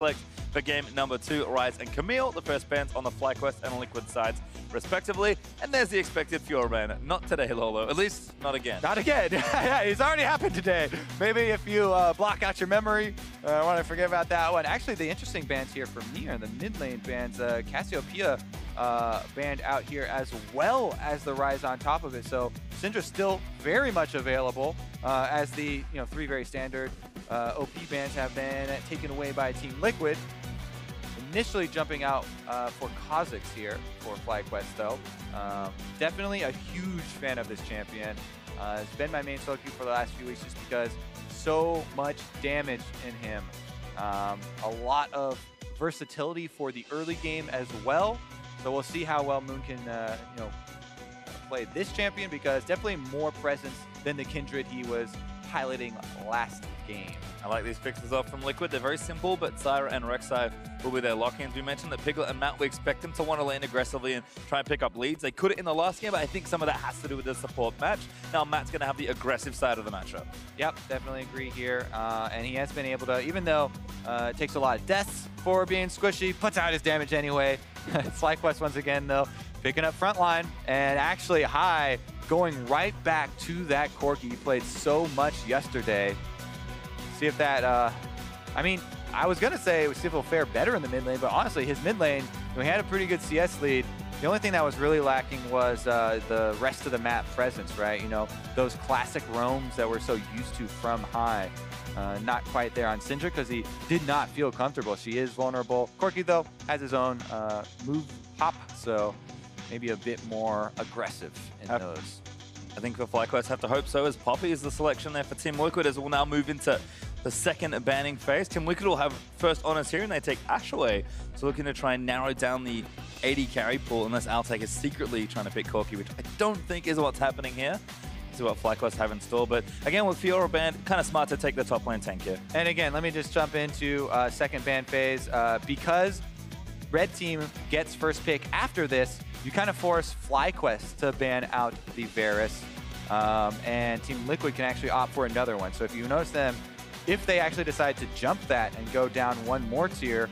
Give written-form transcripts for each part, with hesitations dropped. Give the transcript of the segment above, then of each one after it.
select for game number 2, Rise and Camille, the first bans on the FlyQuest and Liquid sides, respectively. And there's the expected Fiora ban. Not today, Lolo. At least, not again. Not again. Yeah, it's already happened today. Maybe if you block out your memory, I want to forget about that one. Actually, the interesting bans here for me are the mid lane bans. Cassiopeia banned out here, as well as the Rise on top of it. So Syndra still very much available, as the 3 very standard OP bans have been taken away by Team Liquid. Initially jumping out for Kha'Zix here for FlyQuest though. Definitely a huge fan of this champion. It's been my main solo queue for the last few weeks just because so much damage in him. A lot of versatility for the early game as well. So we'll see how well Moon can play this champion, because definitely more presence than the Kindred he was piloting last game. I like these picks as well from Liquid. They're very simple, but Zyra and Rek'Sai will be their lock-ins. We mentioned that Piglet and Matt, we expect them to want to lane aggressively and try and pick up leads. They could it in the last game, but I think some of that has to do with the support match. Now Matt's going to have the aggressive side of the matchup. Yep, definitely agree here. And he has been able to, even though it takes a lot of deaths for being squishy, puts out his damage anyway. FlyQuest once again, though, picking up frontline, and actually High going right back to that Corki he played so much yesterday. See if that, I mean, I was going to say it would see if it'll fare better in the mid lane, but honestly, his mid lane, he had a pretty good CS lead. The only thing that was really lacking was the rest of the map presence, right? Those classic roams that we're so used to from High. Not quite there on Syndra because he did not feel comfortable. She is vulnerable. Corki, though, has his own move hop, so maybe a bit more aggressive in those. I think for FlyQuest have to hope so, as Poppy is the selection there for Team Liquid, as we'll now move into the second banning phase. Team Liquid will have first honors here, and they take Ashe away. So looking to try and narrow down the 80 carry pool, unless Altec is secretly trying to pick Corki, which I don't think is what's happening here. See what FlyQuest have in store, but again with Fiora banned, kind of smart to take the top lane tank here. And again, let me just jump into second ban phase. Because Red Team gets first pick after this, you kind of force FlyQuest to ban out the Varus, and Team Liquid can actually opt for another one. So if you notice them, if they actually decide to jump that and go down one more tier,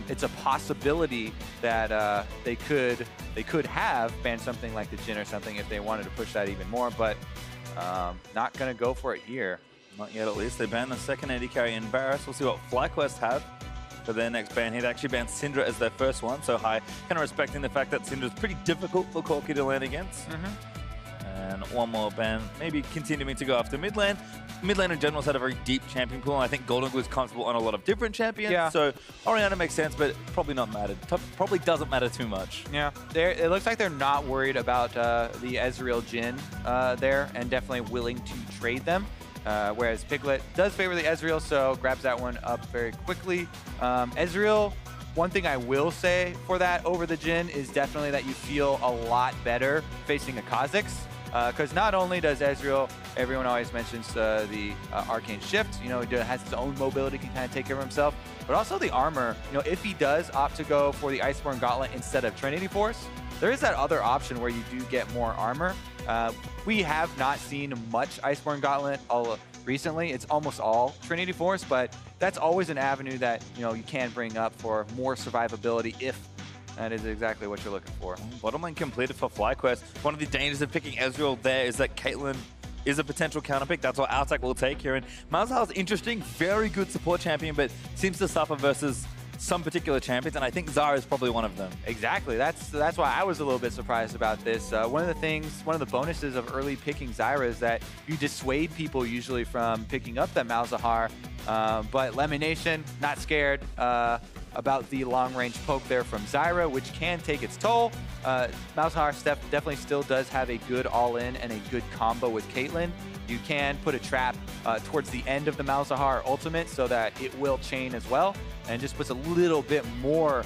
it's a possibility that they could have banned something like the Jhin or something if they wanted to push that even more, but not going to go for it here. Not yet, at least. They banned the second AD carry in Varus. We'll see what FlyQuest have for their next ban. He'd actually banned Syndra as their first one, so High kind of respecting the fact that Syndra's pretty difficult for Corki to land against. And one more ban, maybe continuing to go after mid lane. Mid lane in general has had a very deep champion pool, and I think Golden Glue is comfortable on a lot of different champions. Yeah. So Orianna makes sense, but probably not mattered. Probably doesn't matter too much. Yeah, it looks like they're not worried about the Ezreal Jhin there, and definitely willing to trade them. Whereas Piglet does favor the Ezreal, so grabs that one up very quickly. Ezreal, one thing I will say for that over the Jhin is definitely that you feel a lot better facing a Kha'Zix. Because not only does Ezreal, everyone always mentions the Arcane Shift, he has his own mobility, can kind of take care of himself, but also the armor, if he does opt to go for the Iceborne Gauntlet instead of Trinity Force, there is that other option where you do get more armor. We have not seen much Iceborne Gauntlet recently. It's almost all Trinity Force, but that's always an avenue that you can bring up for more survivability if that is exactly what you're looking for. Bottom lane completed for FlyQuest. One of the dangers of picking Ezreal there is that Caitlyn is a potential counter pick. That's what Altec will take here. And Malzahar's interesting, very good support champion, but seems to suffer versus some particular champions, and I think Zyra is probably one of them. Exactly. That's why I was a little bit surprised about this. One of the bonuses of early picking Zyra is that you dissuade people usually from picking up that Malzahar. But Lemon Nation, not scared about the long-range poke there from Zyra, which can take its toll. Malzahar definitely still does have a good all-in and a good combo with Caitlyn. You can put a trap towards the end of the Malzahar ultimate so that it will chain as well, and just puts a little bit more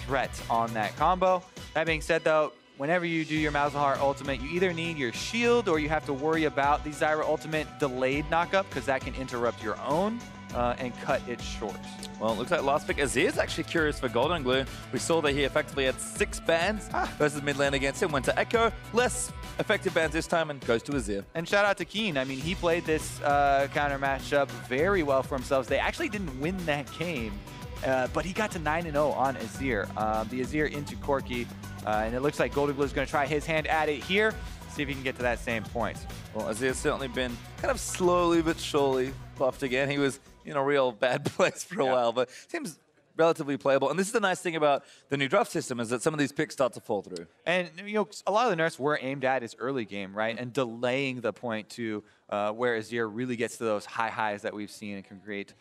threat on that combo. That being said, though, whenever you do your Malzahar ultimate, you either need your shield or you have to worry about the Zyra ultimate delayed knockup, because that can interrupt your own and cut it short. Well, it looks like last pick Azir is actually curious for Golden Glue. We saw that he effectively had 6 bans versus mid lane against him. Went to Echo, less effective bans this time, and goes to Azir. And shout out to Keen. I mean, he played this counter matchup very well for himself. They actually didn't win that game. but he got to 9-0 on Azir. The Azir into Corki, and it looks like Golden Glue is going to try his hand at it here, see if he can get to that same point. Well, Azir's certainly been kind of slowly but surely buffed again. He was in a real bad place for a while, but seems relatively playable. And this is the nice thing about the new draft system, is that some of these picks start to fall through. And, you know, a lot of the nerfs were aimed at his early game, right? And delaying the point to where Azir really gets to those high highs that we've seen and can create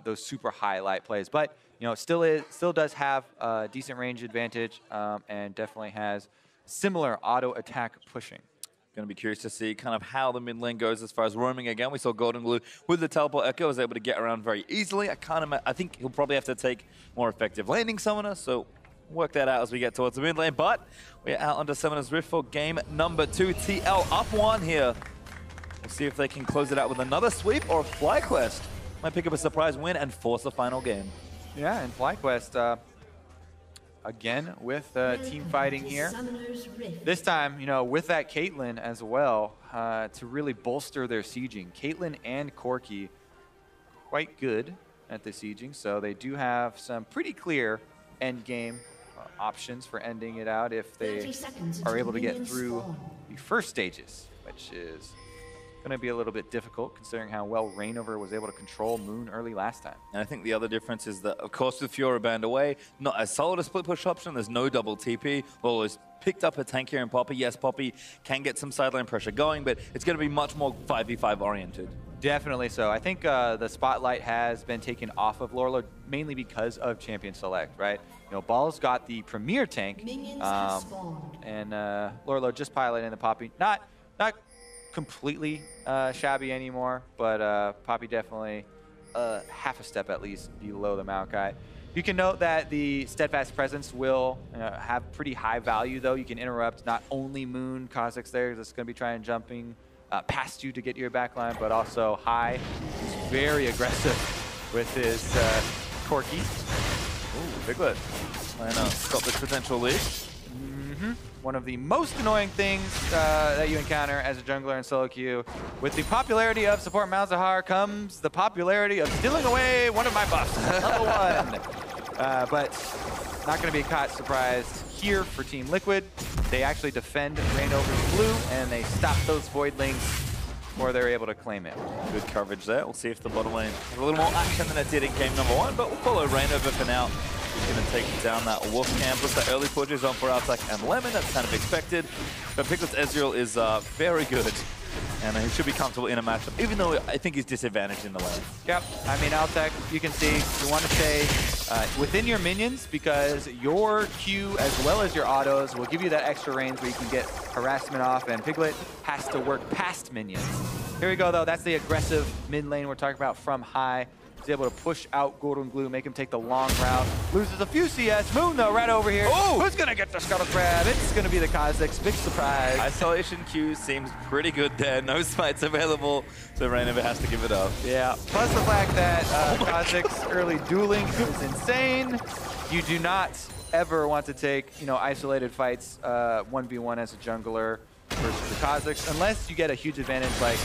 those super highlight plays. But, you know, still does have a decent range advantage and definitely has similar auto attack pushing. Going to be curious to see kind of how the mid lane goes as far as roaming again. We saw Golden Glue with the teleport echo was able to get around very easily. I think he'll probably have to take more effective landing summoner, so work that out as we get towards the mid lane. But we're out onto Summoner's Rift for game number 2. TL up 1 here. We'll see if they can close it out with another sweep, or if FlyQuest might pick up a surprise win and force a final game. Yeah, and FlyQuest again with team fighting here. This time, you know, with that Caitlyn as well to really bolster their sieging. Caitlyn and Corki quite good at the sieging, so they do have some pretty clear end game options for ending it out if they are able to get through the first stages, which is going to be a little bit difficult considering how well Reignover was able to control Moon early last time. And I think the other difference is that, of course, with Fiora banned away, not as solid a split push option. There's no double TP. Always picked up a tank here in Poppy. Yes, Poppy can get some sideline pressure going, but it's going to be much more 5v5 oriented. Definitely so. I think the spotlight has been taken off of Lourlo mainly because of Champion Select, right? You know, Ball's got the Premier tank, and Lourlo just piloting the Poppy. Not completely shabby anymore, but Poppy definitely half a step at least below the Maokai. You can note that the Steadfast Presence will have pretty high value, though. You can interrupt not only Moon, Kha'Zix there, that's going to be trying jumping past you to get your backline, but also High. He's very aggressive with his Corki. Ooh, Piglet. I know, got the potential lead. One of the most annoying things that you encounter as a jungler in solo queue. With the popularity of support Malzahar comes the popularity of stealing away one of my buffs, level 1. But not going to be caught surprised here for Team Liquid. They actually defend Reignover's blue, and they stop those Voidlings before they're able to claim it. Good coverage there. We'll see if the bottom lane has a little more action than it did in game number 1, but we'll follow Reignover for now. He's going to take down that Wolf Camp. Looks like early pushes on for Artek and Lemon. That's kind of expected. But Piglet's Ezreal is very good. And he should be comfortable in a matchup, even though I think he's disadvantaged in the lane. Yep. I mean, Artek, you can see, you want to stay within your minions because your Q as well as your autos will give you that extra range where you can get harassment off, and Piglet has to work past minions. Here we go, though. That's the aggressive mid lane we're talking about from High. He's able to push out Golden Glue, make him take the long route. Loses a few CS. Moon, though, right over here. Oh! Who's going to get the Scuttle Crab? It's going to be the Kha'Zix. Big surprise. Isolation Q seems pretty good there. No smites available, so Reignover has to give it up. Yeah, plus the fact that Kha'Zix early dueling is insane. You do not ever want to take, you know, isolated fights 1v1 as a jungler versus the Kha'Zix, unless you get a huge advantage like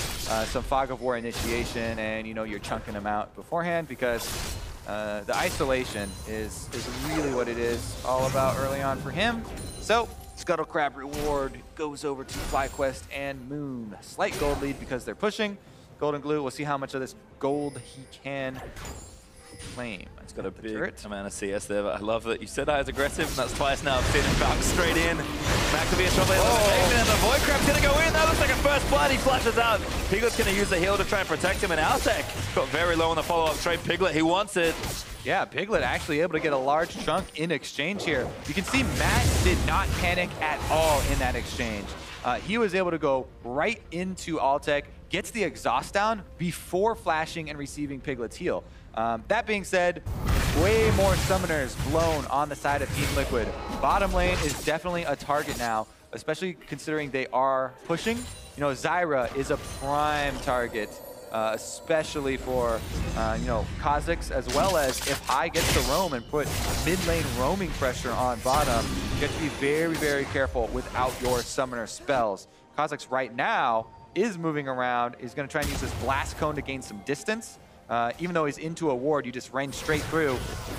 some Fog of War initiation and, you know, you're chunking them out beforehand, because the isolation is really what it is all about early on for him. So Scuttle Crab reward goes over to FlyQuest and Moon. Slight gold lead because they're pushing. Golden Glue, we'll see how much of this gold he can claim. It's got a big amount of CS there, but I love that you said I was aggressive, and that's twice now. I've seen him back straight in. Back to be a shot and the Void Crab's going to go in. That looks like a first blood. He flashes out. Piglet's going to use the heal to try and protect him, and Artek got very low on the follow-up trade. Piglet, he wants it. Yeah, Piglet actually able to get a large chunk in exchange here. You can see Matt did not panic at all in that exchange. He was able to go right into Altek, gets the exhaust down before flashing and receiving Piglet's heal. That being said, way more summoners blown on the side of Team Liquid. Bottom lane is definitely a target now, especially considering they are pushing. You know, Zyra is a prime target, especially for, you know, Kha'Zix, as well as if High gets to roam and put mid lane roaming pressure on bottom, you have to be very, very careful without your summoner spells. Kha'Zix right now is moving around, is going to try and use this Blast Cone to gain some distance. Even though he's into a ward, you just range straight through.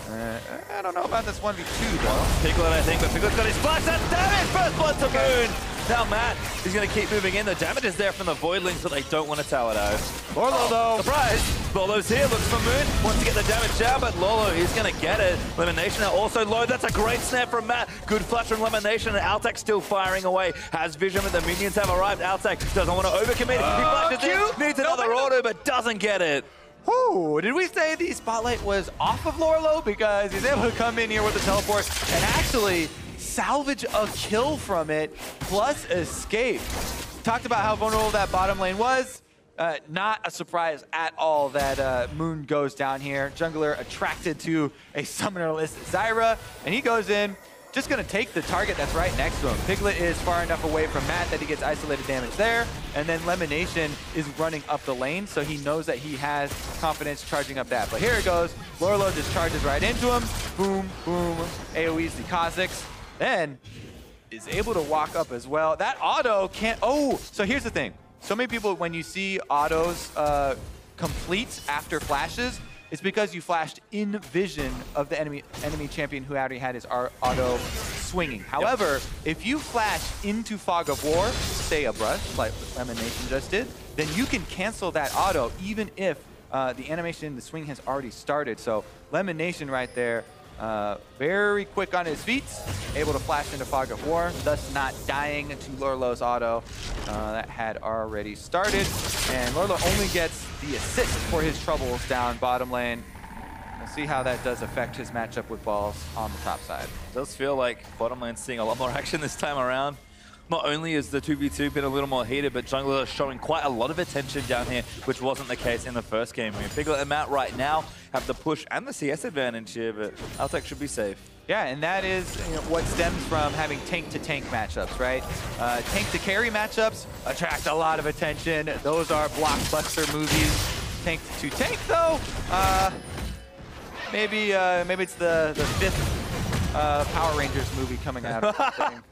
I don't know about this 1v2 though. Piglet, I think, but Piglet's got his splash. That's damage! First blood to Moon! Now Matt is going to keep moving in. The damage is there from the Voidlings, but they don't want to tower out. Lourlo though. Surprise! Lolo's here, looks for Moon, wants to get the damage down, but Lolo is going to get it. Elimination now also low. That's a great snare from Matt. Good flash from Elimination, and Altec still firing away. Has vision, but the minions have arrived. Altec doesn't want to overcommit. He flashes in, needs another auto, but doesn't get it. Ooh, did we say the spotlight was off of Lourlo? Because he's able to come in here with the teleport and actually salvage a kill from it, plus escape. Talked about how vulnerable that bottom lane was. Not a surprise at all that Moon goes down here. Jungler attracted to a summonerless Zyra, and he goes in, just gonna take the target that's right next to him. Piglet is far enough away from Matt that he gets isolated damage there, and then Lemonation is running up the lane, so he knows that he has confidence charging up that. But here it goes, Lourlo just charges right into him, boom, boom, AoEs the Kha'Zix, then is able to walk up as well. That auto can't, oh, so here's the thing. So many people, when you see autos complete after flashes, it's because you flashed in vision of the enemy champion who already had his auto swinging. However, if you flash into Fog of War, say a brush, like Lemonation just did, then you can cancel that auto even if the animation, the swing has already started. So Lemonation right there, very quick on his feet, able to flash into Fog of War, thus not dying to Lourlo's auto that had already started. And Lourlo only gets the assist for his troubles down bottom lane. We'll see how that does affect his matchup with balls on the top side. It does feel like bottom lane's seeing a lot more action this time around. Not only is the 2v2 been a little more heated, but Jungler is showing quite a lot of attention down here, which wasn't the case in the first game. I mean, Piglet and Matt right now have the push and the CS advantage here, but Altec should be safe. Yeah, and that is what stems from having tank-to-tank matchups, right? Tank-to-carry matchups attract a lot of attention. Those are blockbuster movies. Tank-to-tank, though, maybe it's the fifth Power Rangers movie coming out of the thing.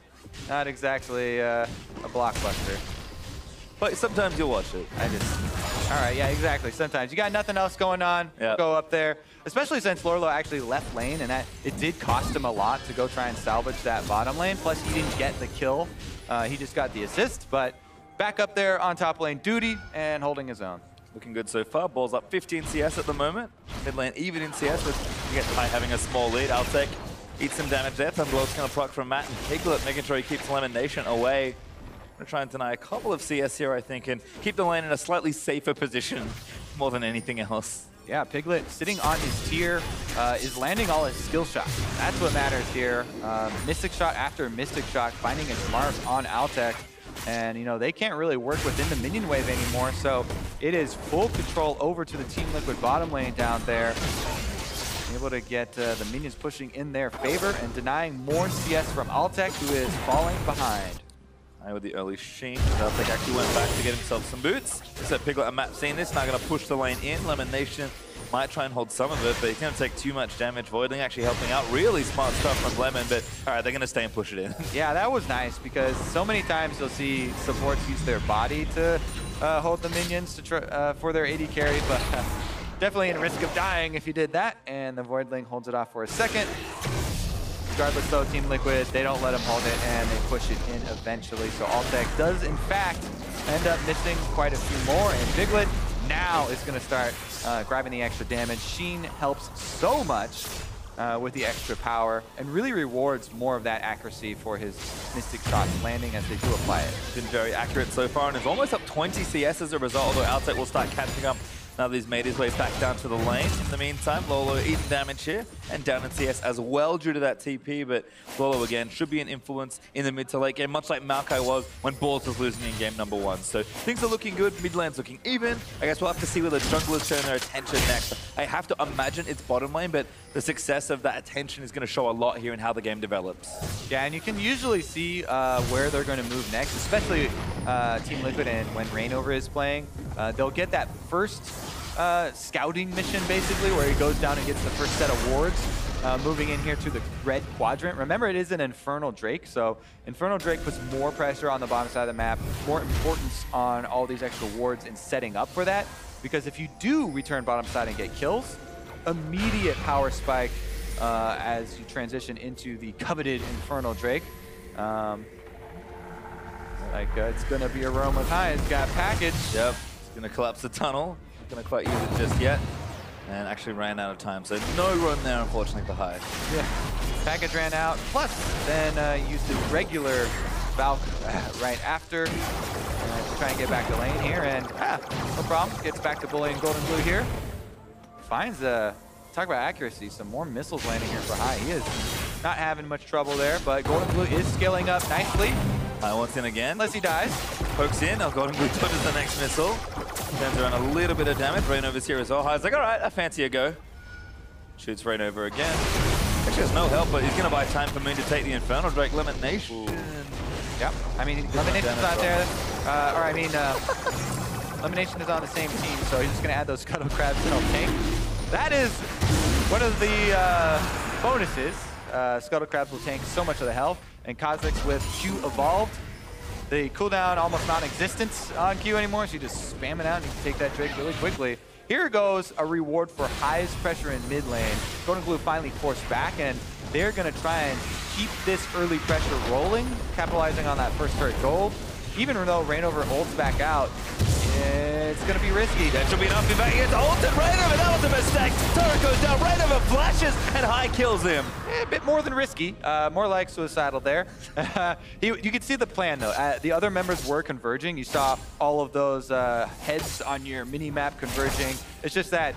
Not exactly a blockbuster. But sometimes you'll watch it. All right, yeah, exactly. Sometimes you got nothing else going on, go up there. Especially since Lourlo actually left lane, and that it did cost him a lot to go try and salvage that bottom lane. Plus, he didn't get the kill. He just got the assist, but back up there on top lane duty and holding his own. Looking good so far. Ball's up 15 CS at the moment. Mid lane even in CS with Tiggy having a small lead. Altec eats some damage there. Thunderbolt's going to proc from Matt, and Piglet making sure he keeps Elimination away. Going to try and deny a couple of CS here, I think, and keep the lane in a slightly safer position more than anything else. Yeah, Piglet sitting on his tier is landing all his skill shots. That's what matters here. Mystic shot after Mystic shot, finding its mark on Altec. And, you know, they can't really work within the minion wave anymore, so it is full control over to the Team Liquid bottom lane down there. Able to get the minions pushing in their favor and denying more CS from Altec, who is falling behind. With the early Sheen, Altec actually went back to get himself some boots. So Piglet and Matt seeing this, now going to push the lane in. Lemonation might try and hold some of it, but he's going to take too much damage. Voidling actually helping out. Really smart stuff from Lemon, but all right, they're going to stay and push it in. Yeah, that was nice because so many times you'll see supports use their body to hold the minions to for their AD carry, but definitely in risk of dying if you did that. And the Voidling holds it off for a second. Regardless though, Team Liquid, they don't let him hold it and they push it in eventually. So Altec does in fact end up missing quite a few more, and Piglet now is going to start grabbing the extra damage. Sheen helps so much with the extra power and really rewards more of that accuracy for his Mystic shots landing as they do apply it. Been very accurate so far and is almost up 20 CS as a result, although Altec will start catching up now that he's made his way back down to the lane. In the meantime, Lolo eating damage here and down in CS as well due to that TP, but Lolo again should be an influence in the mid to late game, much like Maokai was when Balls was losing in game number 1. So things are looking good, mid lane's looking even. I guess we'll have to see where the junglers turn their attention next. I have to imagine it's bottom lane, but the success of that attention is going to show a lot here in how the game develops. Yeah, and you can usually see where they're going to move next, especially Team Liquid and when Reignover is playing. They'll get that first scouting mission, basically, where he goes down and gets the first set of wards, moving in here to the red quadrant. Remember, it is an Infernal Drake, so Infernal Drake puts more pressure on the bottom side of the map, more importance on all these extra wards in setting up for that. because if you do return bottom side and get kills, immediate power spike as you transition into the coveted Infernal Drake. It's going to be a roam with High. It's got package. Yep, it's going to collapse the tunnel. Not going to quite use it just yet. And actually ran out of time, so no run there, unfortunately, for High. Yeah, package ran out. Plus, then used his regular Valk right after to try and get back to lane here. And no problem. Gets back to bullying Golden Blue here. Finds talk about accuracy. Some more missiles landing here for High. He is not having much trouble there, but Golden Blue is scaling up nicely. High wants in again. Unless he dies. Pokes in. Oh, Golden Blue dodges the next missile. Turns around a little bit of damage. Rainover's here as well. High's like, all right, I fancy a go. Shoots Rainover again. Actually has no help, but he's going to buy time for Moon to take the Infernal Drake. Elimination. Yep. I mean, Elimination's not there. Elimination is on the same team, so he's just going to add those Scuttle Crabs to help tank. That is one of the bonuses. Scuttle Crabs will tank so much of the health, and Kha'Zix with Q evolved. The cooldown almost non-existent on Q anymore, so you just spam it out and you can take that Drake really quickly. Here goes a reward for highest pressure in mid lane. Golden Blue finally forced back, and they're going to try and keep this early pressure rolling, capitalizing on that first turret gold. Even though Rainover ults back out, it's going to be risky. That should be enough. In fact, he gets ulted Rainover. That was a mistake. Turret goes down. Rainover flashes, and High kills him. A bit more than risky. More like suicidal there. You can see the plan, though. The other members were converging. You saw all of those heads on your mini-map converging. It's just that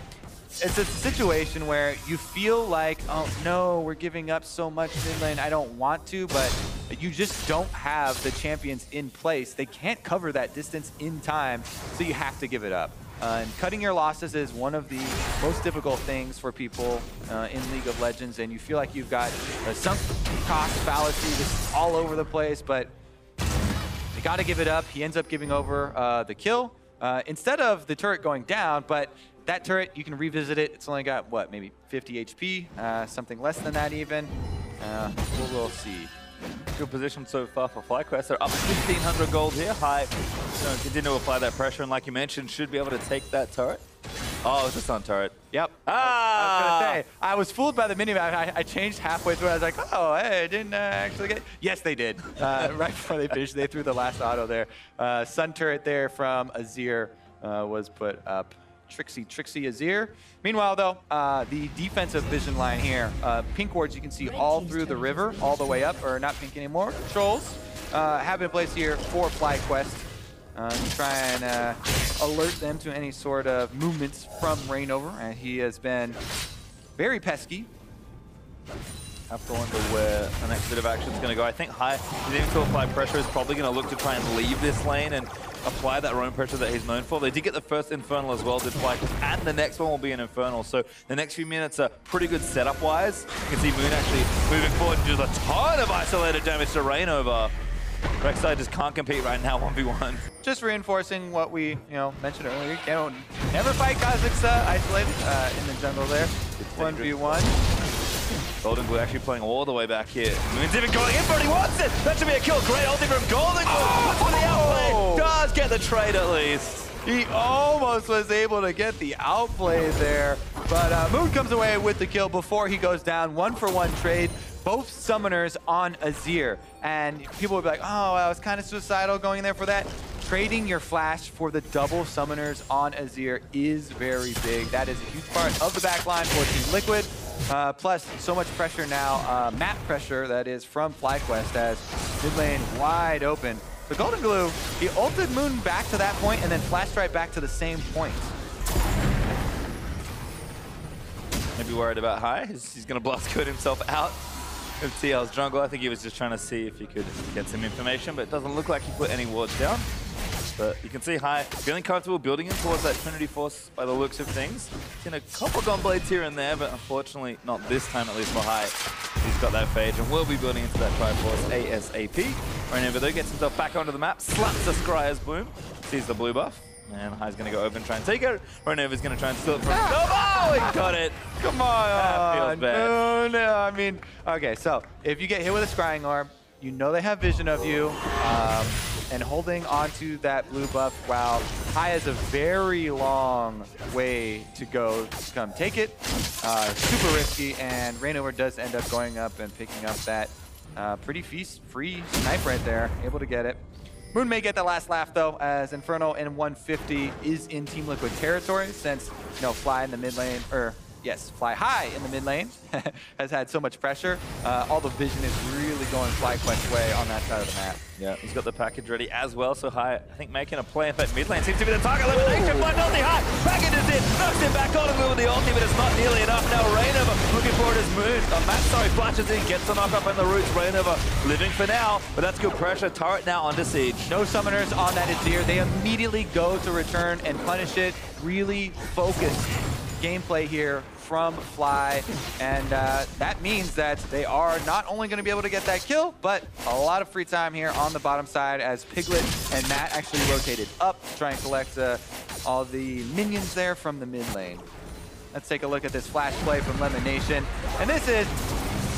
it's a situation where you feel like, oh, no, we're giving up so much mid lane. I don't want to, but you just don't have the champions in place. They can't cover that distance in time, so you have to give it up. And cutting your losses is one of the most difficult things for people in League of Legends, and you feel like you've got a sunk cost fallacy just all over the place, but you got to give it up. He ends up giving over the kill instead of the turret going down, but that turret, you can revisit it. It's only got, what, maybe 50 HP, something less than that even. We'll see. Good position so far for FlyQuest. They're up 1,500 gold here. High, continue to apply that pressure, and like you mentioned, should be able to take that turret. Oh, it's a stun turret. Yep. I was going to say, I was fooled by the minimap. I changed halfway through. I was like, oh, hey, I didn't actually get... Yes, they did. Right before they finished, they threw the last auto there. Sun turret there from Azir was put up. Trixie Azir. Meanwhile, though, the defensive vision line here, pink wards you can see all through the river, all the way up, or not pink anymore. Trolls have been placed here for FlyQuest to try and alert them to any sort of movements from Rainover, and he has been very pesky. Have to wonder where the next bit of action is going to go. I think High, needing to apply pressure, is probably going to look to try and leave this lane and apply that roam pressure that he's known for. They did get the first Infernal as well, did FlyQuest, and the next one will be an Infernal. So the next few minutes are pretty good setup-wise. You can see Moon actually moving forward and does a ton of isolated damage to Rainover. Rek'Sai just can't compete right now 1v1. Just reinforcing what we mentioned earlier. Never fight Kha'Zix isolated in the jungle there. 1v1. Golden Blue actually playing all the way back here. Moon's even going in, but he wants it! That should be a kill. Great ulti from Golden Blue. Looks for the outplay. Does get the trade at least. He almost was able to get the outplay there. But Moon comes away with the kill before he goes down. 1-for-1 trade. Both summoners on Azir. And people would be like, oh, I was kind of suicidal going in there for that. Trading your flash for the double summoners on Azir is very big. That is a huge part of the backline for Team Liquid. Plus, so much pressure now, map pressure that is from FlyQuest as mid lane wide open. The Golden Glue, he ulted Moon back to that point and then flashed right back to the same point. Maybe worried about High. He's going to blast code himself out of TL's jungle. I think he was just trying to see if he could get some information, but it doesn't look like he put any wards down. But you can see High feeling comfortable building in towards that Trinity Force by the looks of things. Seen a couple Gunblades here and there, but unfortunately not this time, at least for High. He's got that phage and will be building into that Triforce ASAP. Rainover though gets himself back onto the map, slaps the Scryer's Bloom, sees the blue buff, and High's going to go over and try and take it. Rainover's going to try and steal it from Oh, he got it! Come on! That feels bad. No, I mean, okay, so if you get hit with a Scrying Orb, you know they have vision of you. and holding onto that blue buff while Hai has a very long way to go to come take it. Super risky, and Reignover does end up going up and picking up that pretty free snipe right there, able to get it. Moon may get the last laugh though, as Inferno in 150 is in Team Liquid territory, since Fly in the mid lane, or yes, Fly High in the mid lane has had so much pressure. All the vision is really going FlyQuest's way on that side of the map. Yeah, he's got the package ready as well, so Hai, I think, making a play. In fact, mid lane seems to be the target. Elimination, but not the Hai. Package is in, knocks him back on with the ulti, but it's not nearly enough. Now Reignover looking for it as Moon. Matt, sorry, flashes in, gets the knock up in the roots. Reignover living for now, but that's good pressure. Turret now under siege. No summoners on that Azir. They immediately go to return and punish it. Really focused gameplay here from Fly, and that means that they are not only going to be able to get that kill, but a lot of free time here on the bottom side as Piglet and Matt actually rotated up to try and collect all the minions there from the mid lane. Let's take a look at this flash play from Lemon Nation, and this is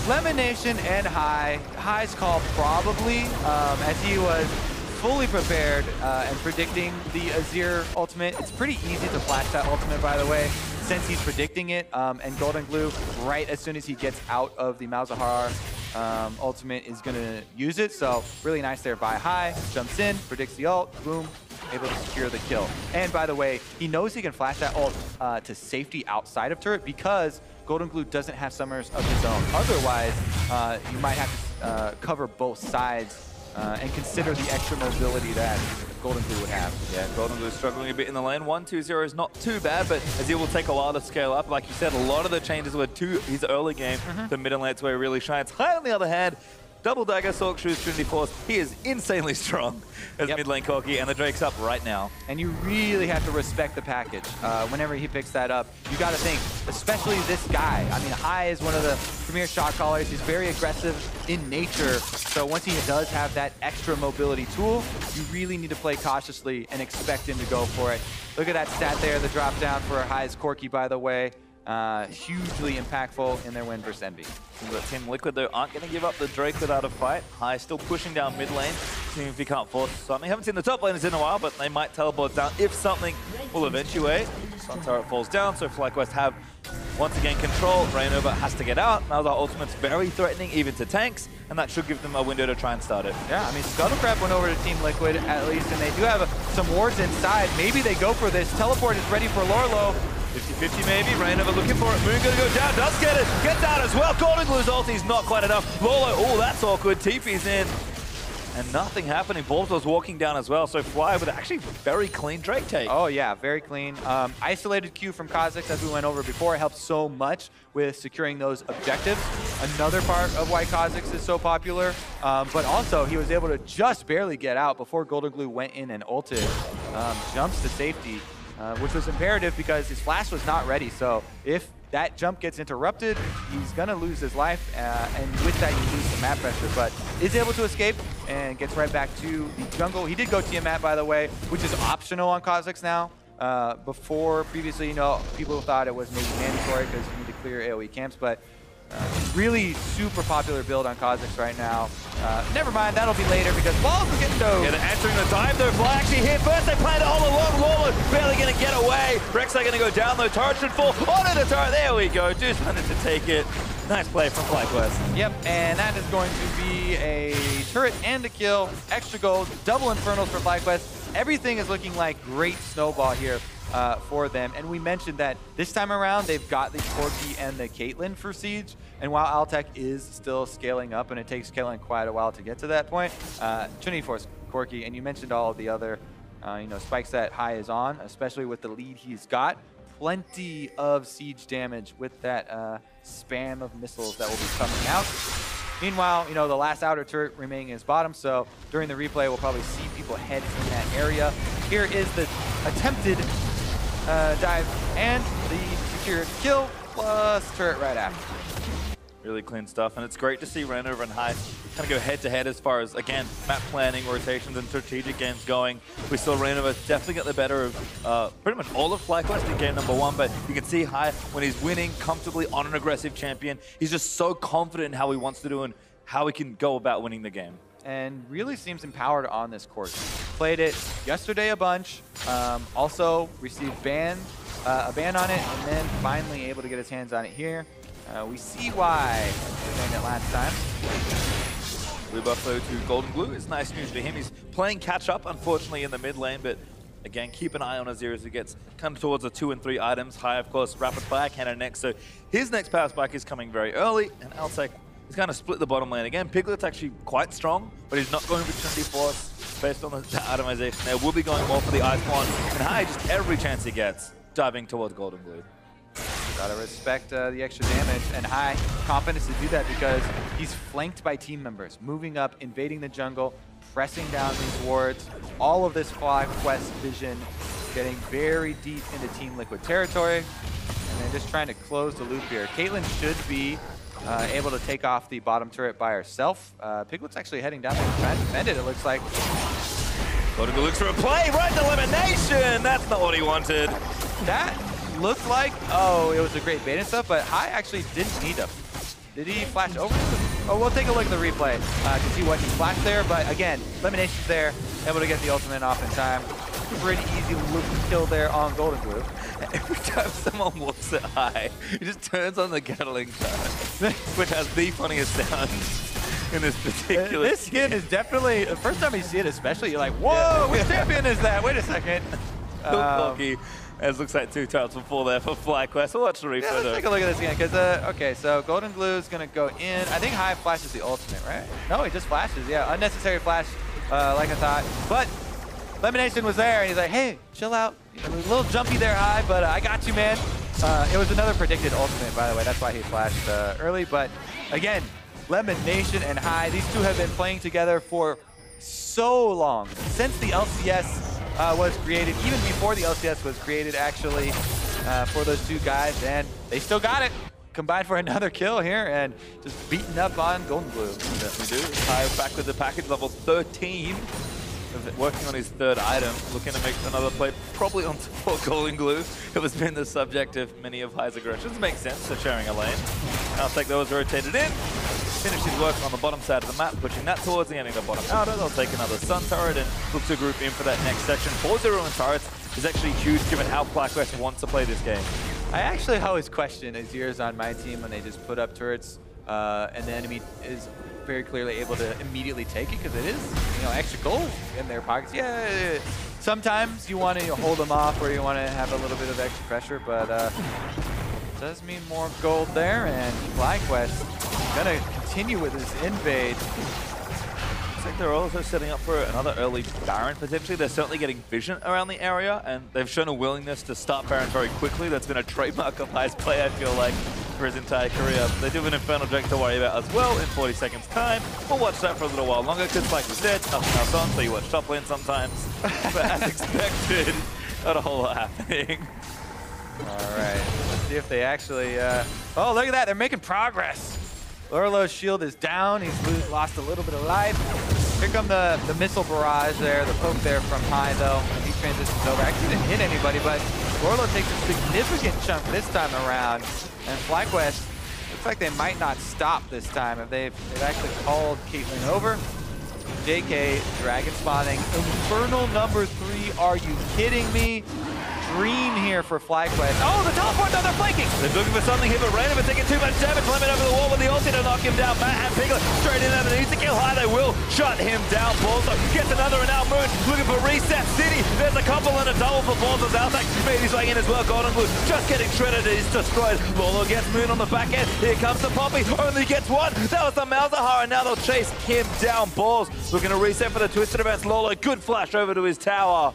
Lemon Nation and Hai. Hai's call probably, as he was fully prepared and predicting the Azir ultimate. It's pretty easy to flash that ultimate, by the way, since he's predicting it, and Golden Glue, right as soon as he gets out of the Malzahar ultimate, is going to use it. So really nice there by Hai. Jumps in, predicts the ult, boom, able to secure the kill. And by the way, he knows he can flash that ult to safety outside of turret because Golden Glue doesn't have summers of his own. Otherwise, you might have to cover both sides and consider the extra mobility that Golden Glue would have. Yeah, Golden Glue struggling a bit in the lane. 1-2-0 is not too bad, but Azir will take a while to scale up. Like you said, a lot of the changes were to his early game. The mid and lane's where he really shines. Hai, on the other hand, double dagger, Sork Shoes, Trinity Force. He is insanely strong as mid lane Corki, and the Drake's up right now. And you really have to respect the package. Whenever he picks that up, you got to think, especially this guy. I mean, Hai is one of the premier shot callers. He's very aggressive in nature. So once he does have that extra mobility tool, you really need to play cautiously and expect him to go for it. Look at that stat there, the drop down for Hai's Corki, by the way. Hugely impactful in their win versus Envy. But Team Liquid, though, aren't going to give up the Drake without a fight. Hai still pushing down mid lane, seeing if he can't force something. Haven't seen the top laners in a while, but they might teleport down if something will eventuate. Sun turret falls down, so FlyQuest have once again control. Reignover has to get out. Now the ultimate's very threatening, even to tanks, and that should give them a window to try and start it. Yeah, I mean, Scuttlecrab went over to Team Liquid at least, and they do have some wards inside. Maybe they go for this. Teleport is ready for Lorlo. 50-50 maybe, Reignover looking for it. Moon gonna go down, does get it, gets out as well. Golden Glue's ulti's not quite enough. Lolo, oh, that's awkward. TP's in. And nothing happening. Baltor's walking down as well, so Fly with actually very clean Drake take. Oh yeah, very clean. Isolated Q from Kha'Zix, as we went over before, helps so much with securing those objectives. Another part of why Kha'Zix is so popular, but also he was able to just barely get out before Golden Glue went in and ulted. Jumps to safety, which was imperative because his flash was not ready. So if that jump gets interrupted, he's gonna lose his life, and with that you lose some map pressure, but is able to escape and gets right back to the jungle. He did go Tiamat, by the way, which is optional on Kha'Zix now. Before, previously, people thought it was maybe mandatory because you need to clear AoE camps, but really super popular build on Kha'Zix right now. Never mind, that'll be later because balls are getting dove. Yeah, they're answering the dive though. Fly actually hit first. They played it all along. Lolo barely going to get away. Rek'Sai going to go down though. Turret should fall. Onto the turret. There we go. Deuce managed to take it. Nice play from FlyQuest. Yep, and that is going to be a turret and a kill. Extra gold, double Infernals for FlyQuest. Everything is looking like great snowball here for them. And we mentioned that this time around, they've got the Corki and the Caitlyn for Siege. And while Altec is still scaling up, and it takes Caitlyn quite a while to get to that point, Trinity Force Corki, and you mentioned all of the other spikes that Hai is on, especially with the lead he's got. Plenty of siege damage with that spam of missiles that will be coming out. Meanwhile, the last outer turret remaining is bottom, so during the replay, we'll probably see people head in that area. Here is the attempted dive and the secured kill plus turret right after. Really clean stuff, and it's great to see Reignover and Hai kind of go head-to-head as far as, again, map planning, rotations, and strategic games going. We saw Reignover definitely get the better of pretty much all of FlyQuest in game number 1, but you can see Hai, when he's winning comfortably on an aggressive champion, he's just so confident in how he wants to do and how he can go about winning the game. and really seems empowered on this course. Played it yesterday a bunch, also received a ban on it, and then finally able to get his hands on it here. We see why he banned it last time. Blue buff though to Golden Glue is nice news for him. He's playing catch up, unfortunately, in the mid lane, but again, keep an eye on Azir as he gets kind of towards the 2 and 3 items. High, of course, rapid fire cannon next. So his next power spike is coming very early, and Altec is going to split the bottom lane again. Piglet's actually quite strong, but he's not going with Trinity Force based on the itemization there. Will be going more for the Ice Wand, and High, just every chance he gets, diving towards Golden Glue. Gotta respect the extra damage, and High confidence to do that because he's flanked by team members, moving up, invading the jungle, pressing down these wards. All of this FlyQuest vision, getting very deep into Team Liquid territory, and then just trying to close the loop here. Caitlyn should be able to take off the bottom turret by herself. Piglet's actually heading down there to try and defend it, it looks like. Golden Glue looks for a play, right to elimination! That's not what he wanted. That looked like, oh, it was a great bait and stuff, but High actually didn't need to. Did he flash over? Oh, we'll take a look at the replay to see what he flashed there, but again, elimination's there, able to get the ultimate off in time. Pretty easy loop kill there on Golden Glue. Every time someone walks it High, he just turns on the Gatling gun, which has the funniest sound in this particular This skin is definitely, the first time you see it especially, you're like, whoa, which champion is that? Wait a second. Lucky, as looks like 2 times before there for FlyQuest. We'll watch the replay. Yeah, let's take a look at this again, because, okay, so Golden Glue is going to go in. I think High flashes the ultimate, right? No, he just flashes, yeah. Unnecessary flash, like I thought. But elimination was there, and he's like, hey, chill out. A little jumpy there, High, but I got you, man. It was another predicted ultimate, by the way. That's why he flashed early. But again, elimination and High, these two have been playing together for so long. Since the LCS was created, even before the LCS was created, actually, for those two guys, and they still got it. Combined for another kill here, and just beating up on Golden Glue. Definitely do. High back with the package, level 13. Working on his 3rd item, looking to make another play, probably on support Golden Glue. It was been the subject of many of High's aggressions. Makes sense, they're sharing a lane. Altec though is rotated in. Finish his work on the bottom side of the map, pushing that towards the ending of the bottom outer. They'll take another Sun turret and look to group in for that next section. 4-0 in turrets is actually huge given how FlyQuest wants to play this game. I actually always question Azir's on my team when they just put up turrets and the enemy is very clearly able to immediately take it because it is, you know, extra gold in their pockets. Yeah, sometimes you want to hold them off or you want to have a little bit of extra pressure, but does mean more gold there, and FlyQuest gonna continue with his invade. Looks like they're also setting up for another early Baron, potentially. They're certainly getting vision around the area, and they've shown a willingness to start Baron very quickly. That's been a trademark of High's play, I feel like, for his entire career. They do have an Infernal Drake to worry about as well in 40 seconds time. We'll watch that for a little while longer, because like we said, nothing else on, so you watch top lane sometimes. But as expected, not a whole lot happening. All right, let's see if they actually, oh, look at that, they're making progress. Lorlo's shield is down, he's lost a little bit of life. Here come the missile barrage there, the poke there from High though. He transitions over, actually didn't hit anybody, but Lorlo takes a significant chunk this time around. And FlyQuest, looks like they might not stop this time. If they've actually called Caitlyn over. JK, Dragon spawning, Infernal number 3, are you kidding me? Dream here for FlyQuest. Oh, the teleport though, they're flanking! They're looking for something here, but Raynor taking too much damage. Lemon over the wall with the ulti to knock him down. Matt and Piglet straight in there. They need to kill High. They will shut him down. Balzo gets another, and now Moon looking for Reset City. There's a couple and a double for Balzo's Altec. Made his way in as well. Golden Glue just getting shredded. He's destroyed. Lolo gets Moon on the back end. Here comes the Poppy. Only gets one. That was the Malzahar, and now they'll chase him down. Balls looking to reset for the Twisted Events. Lolo, good flash over to his tower.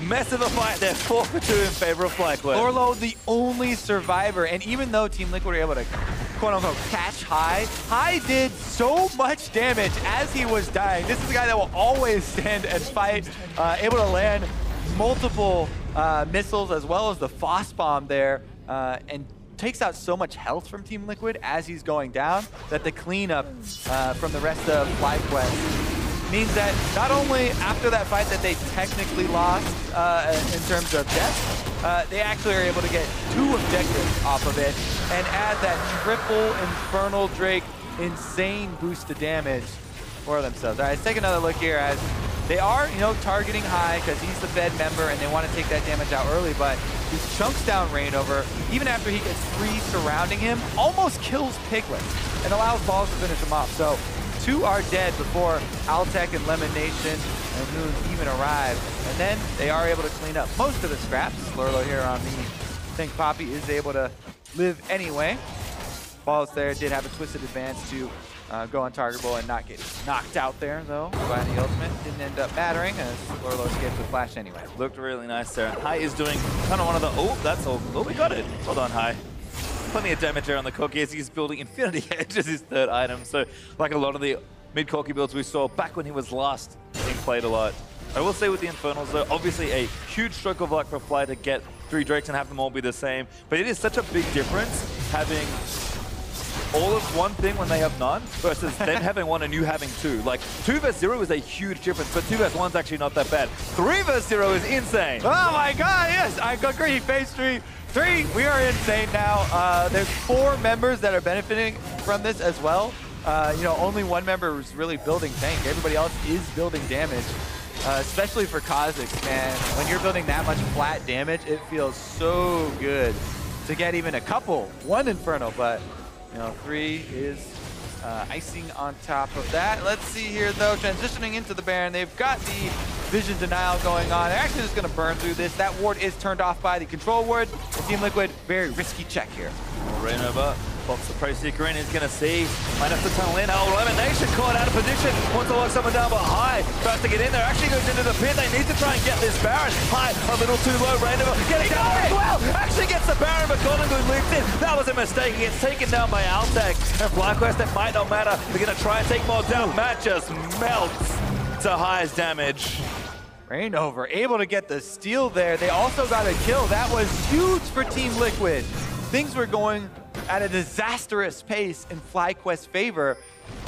Mess of a fight there, 4-2 in favor of FlyQuest. Lorlo, the only survivor, and even though Team Liquid were able to quote-unquote catch High, High did so much damage as he was dying. This is a guy that will always stand and fight, able to land multiple missiles as well as the Phos Bomb there, and takes out so much health from Team Liquid as he's going down that the cleanup from the rest of FlyQuest means that not only after that fight that they technically lost in terms of death, they actually are able to get 2 objectives off of it and add that triple Infernal Drake insane boost to damage. for themselves. All right, let's take another look here as they are, targeting High because he's the Fed member and they want to take that damage out early, but he chunks down Reignover, even after he gets 3 surrounding him, almost kills Piglet and allows Balls to finish him off. So 2 are dead before Altec and Lemon Nation and Moon even arrive. And then they are able to clean up most of the scraps. Lurlo here on the Think Poppy is able to live anyway. Balls there did have a twisted advance to go untargetable and not get knocked out there, though, by the ultimate. Didn't end up mattering as Lurlo escaped with Flash anyway. Looked really nice there. And High is doing kind of one of the... Oh, that's all. Oh, we got it. Hold on, High. Plenty of damage there on the Corki as he's building Infinity Edge as his 3rd item. So, like a lot of the mid-Corki builds we saw back when he was last being played a lot. I will say with the Infernals, though, obviously a huge stroke of luck for Fly to get 3 Drakes and have them all be the same. But it is such a big difference having all of one thing when they have none versus them having 1 and you having 2. Like, 2 versus 0 is a huge difference, but 2 versus 1 is actually not that bad. 3 versus 0 is insane. Oh my god, yes, I agree. Phase 3, we are insane now. There's 4 members that are benefiting from this as well. Only 1 member is really building tank. Everybody else is building damage. Especially for Kha'Zix, man. When you're building that much flat damage, it feels so good to get even a couple. 1 Infernal, but 3 is icing on top of that. Let's see here, though. Transitioning into the Baron, they've got the Vision Denial going on. They're actually just going to burn through this. That ward is turned off by the Control Ward. The Team Liquid, very risky check here. Reignover pops the Pro Seeker in. He's going to see. Might have to tunnel in. Oh, Lemon Nation caught out of position. Wants to lock someone down, but High tries to get in there. Actually goes into the pit. They need to try and get this Baron. High a little too low. Reignover getting down as well. Actually gets the Baron, but Collingwood leaps in. That was a mistake. He gets taken down by Altec. And FlyQuest, it might not matter. They're going to try and take more down. Matt just melts to High's damage. Reignover able to get the steal there. They also got a kill. That was huge for Team Liquid. Things were going at a disastrous pace in FlyQuest's favor,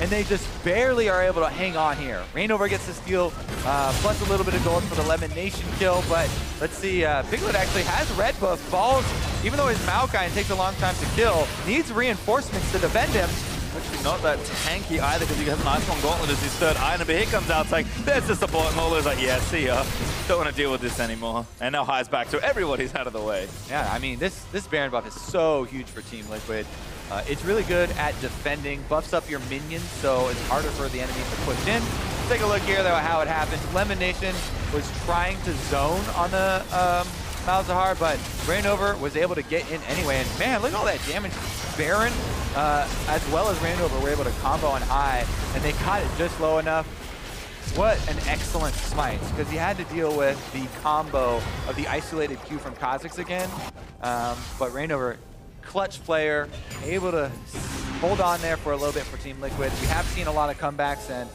and they just barely are able to hang on here. Reignover gets the steal, plus a little bit of gold for the Lemon Nation kill, but let's see, Piglet actually has red buff. Balls, even though his Maokai takes a long time to kill, needs reinforcements to defend him. Actually not that tanky either because he has an Ice-One Gauntlet as his 3rd item, but here comes out saying, there's the support, and Lolo's like, yeah, see ya. Don't want to deal with this anymore. And now High's back, so everybody's out of the way. Yeah, I mean, this Baron buff is so huge for Team Liquid. It's really good at defending, buffs up your minions, so it's harder for the enemy to push in. Let's take a look here, though, at how it happens. Lemon Nation was trying to zone on the Malzahar, but Reignover was able to get in anyway. And man, look at all that damage. Baron, as well as Reignover, were able to combo on High, and they caught it just low enough. What an excellent smite, because he had to deal with the combo of the isolated Q from Kha'Zix again. But Reignover, clutch player, able to hold on there for a little bit for Team Liquid. We have seen a lot of comebacks, and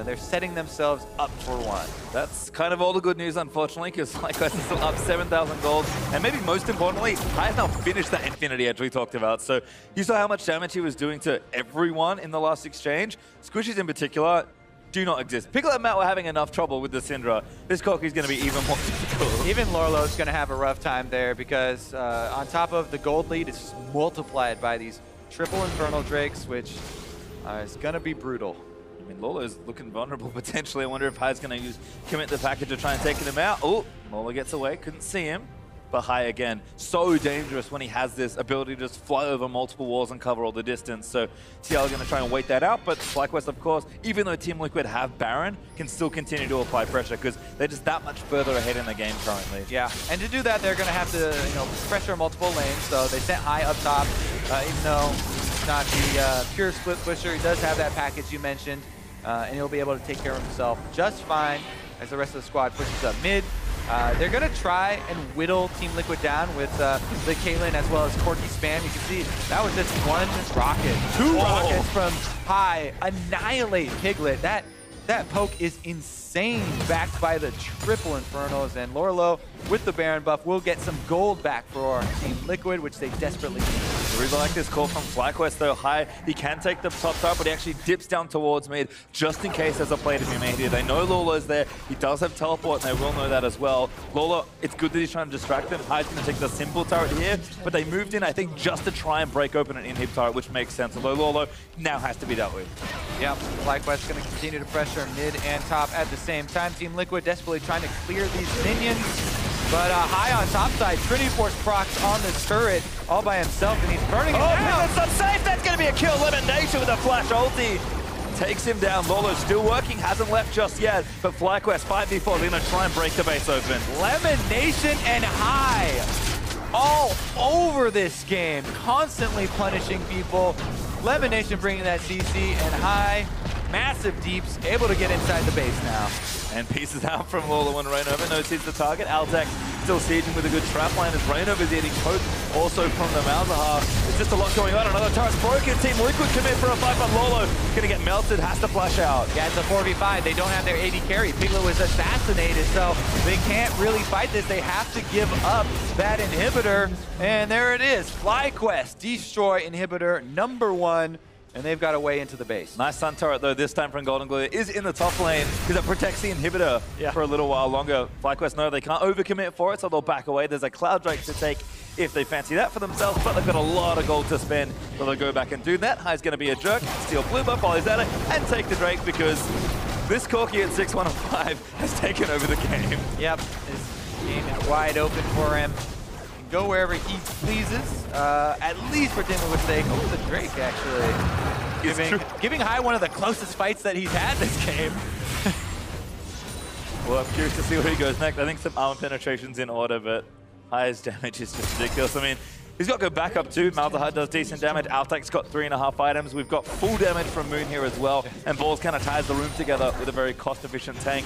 they're setting themselves up for one. That's kind of all the good news, unfortunately, because FlyQuest is still up 7,000 gold. And maybe most importantly, High has now finished that Infinity Edge we talked about. So you saw how much damage he was doing to everyone in the last exchange. Squishies in particular do not exist. Piglet and Matt were having enough trouble with the Syndra. This Corki's going to be even more difficult. Even Lurlo's going to have a rough time there because on top of the gold lead, it's multiplied by these triple Infernal Drakes, which is going to be brutal. I mean, Lolo's looking vulnerable potentially. I wonder if High's going to commit the package to try and take him out. Oh, Lolo gets away. Couldn't see him. But High, again, so dangerous when he has this ability to just fly over multiple walls and cover all the distance. So TL are going to try and wait that out. But FlyQuest, of course, even though Team Liquid have Baron, can still continue to apply pressure because they're just that much further ahead in the game currently. Yeah, and to do that, they're going to have to, pressure multiple lanes. So they sent High up top, even though he's not the pure split pusher. He does have that package you mentioned, and he'll be able to take care of himself just fine as the rest of the squad pushes up mid. They're going to try and whittle Team Liquid down with the Caitlyn as well as Corki spam. You can see that was just 1 rocket. 2 rockets from High. Annihilate Piglet. That poke is insane, backed by the triple Infernos. And Lurlo, with the Baron buff, will get some gold back for Team Liquid, which they desperately need. I really like this call from FlyQuest, though. High, he can take the top tower, but he actually dips down towards mid just in case there's a play to be made here. They know Lolo's there. He does have teleport, and they will know that as well. Lolo, it's good that he's trying to distract them. High's going to take the simple turret here, but they moved in, I think, just to try and break open an inhib turret, which makes sense. Although Lolo now has to be dealt with. Yep, FlyQuest going to continue to pressure mid and top at the same time. Team Liquid desperately trying to clear these minions. But High on top side, Trinity Force procs on this turret all by himself, and he's burning it down. That's unsafe. That's going to be a kill. Elimination with a flash ulti. Takes him down. Lolo still working, hasn't left just yet. But FlyQuest 5v4, they're going to try and break the base open. Lemonation and High all over this game, constantly punishing people. Lemonation bringing that CC, and High, massive deeps, able to get inside the base now. And pieces out from Lolo and Rainova. Knows he's the target. Altec still sieging with a good trap line as Rainova's eating poke also from the Malzahar. There's just a lot going on. Another turret's broken. Team Liquid commit for a fight, but Lolo gonna get melted, has to flash out. Yeah, it's a 4v5. They don't have their AD carry. Piglet was assassinated, so they can't really fight this. They have to give up that inhibitor. And there it is. FlyQuest destroy inhibitor #1. And they've got a way into the base. Nice Sun turret, though, this time from Golden Glue. Is in the top lane because it protects the inhibitor for a little while longer. FlyQuest know they can't overcommit for it, so they'll back away. There's a Cloud Drake to take if they fancy that for themselves, but they've got a lot of gold to spend, so they'll go back and do that. High's going to be a jerk, steal blue buff while he's at it, and take the Drake because this Corki at 6-1-5 has taken over the game. Yep, this game is wide open for him. Go wherever he pleases, at least for Team Liquid's sake. Oh, the Drake actually giving High one of the closest fights that he's had this game. Well, I'm curious to see where he goes next. I think some armor penetration's in order, but High's damage is just ridiculous. I mean, he's got good backup too. Malzahar does decent damage. Altec's got 3.5 items. We've got full damage from Moon here as well, and Balls kind of ties the room together with a very cost-efficient tank.